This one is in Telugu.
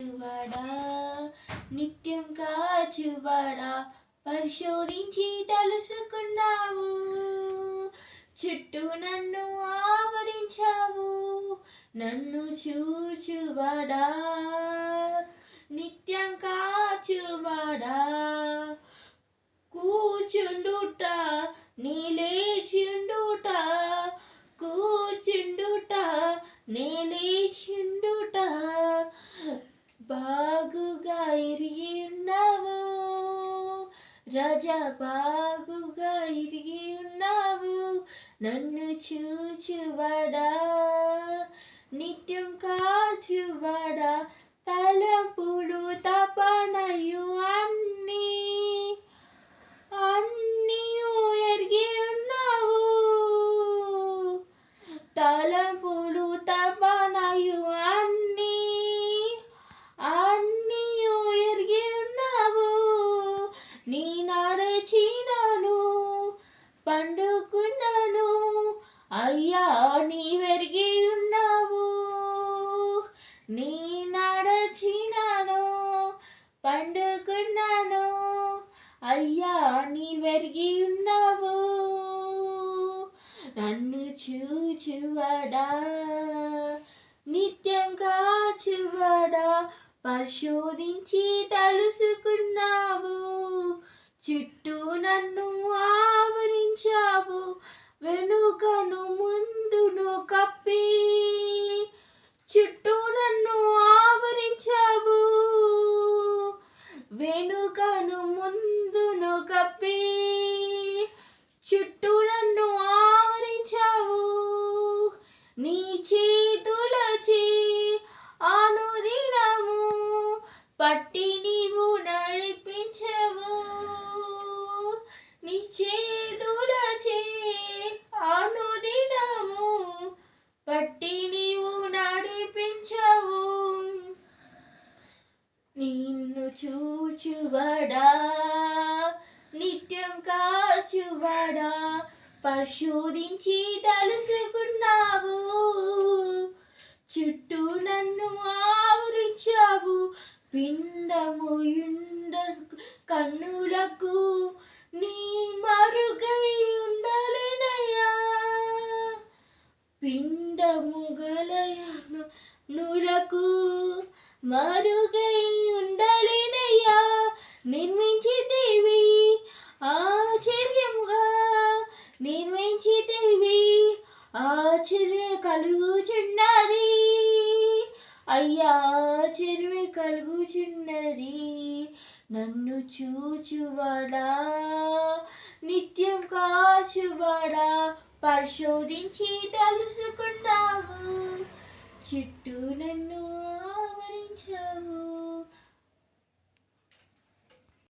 కాచువాడా నిత్యం కాచువాడా పరిశోధించి తెలుసుకున్నావు. చుట్టూ నన్ను ఆవరించావు. నన్ను చూచువాడా నిత్యం కాచువాడా కూచుండుట నీలేచుండుట కూచుండుట నీలేచుండుట బాగుగా ఎరిగి ఉన్నావు రాజా, బాగుగా ఎరిగి ఉన్నావు. నన్ను చూచువాడా నిత్యం కాచువాడా తలంపులు తపనయు అన్నీ ఎరిగి ఉన్నావు. తలంపులు తపనయు అన్నీ ఎరిగి ఉన్నావు. నీ నడచినాను పండుకున్నాను అయ్యా, నీవెరిగి ఉన్నావు. నీ నడచినాను పండుకున్నాను అయ్యా, నీవెరిగి ఉన్నావు. నన్ను చూచువాడా నిత్యం కాచువాడా పరిశోధించి తెలుసుకున్నావు. చుట్టూ నన్ను ఆవరించావు. వెనుకను ముందును కప్పి చుట్టూ నన్ను ఆవరించావు. వెనుకను ముందును కప్పి చుట్టూ నన్ను ఆవరించావు. నీ చేతులచి అనుదినము పట్టి నీవు నడిపించవు. నీ చేతులచి అనుదినము పట్టి నీవు నడిపించవు. నిన్ను చూచువాడా నిత్యం కాచువాడా పరిశోధించి తెలుసుకున్నావు. చుట్టూ నన్ను ఆవరించావు. పిండము కన్నులకు నీ మరుగై ఉండలేనయ్యా. పిండము గలయనులకు మరుగై ఉండలేనయ్యా. నిర్మించితివి ఆశ్చర్యముగా నిర్మించితివి ఆశ్చర్య కలుగుచున్నది అయ్యా, ఆశ్చర్య కలుగుచున్నది. నన్ను చూచువాడా నిత్యం కాచువాడా పరిశోధించి తెలుసుకున్నావు. చుట్టూ నన్ను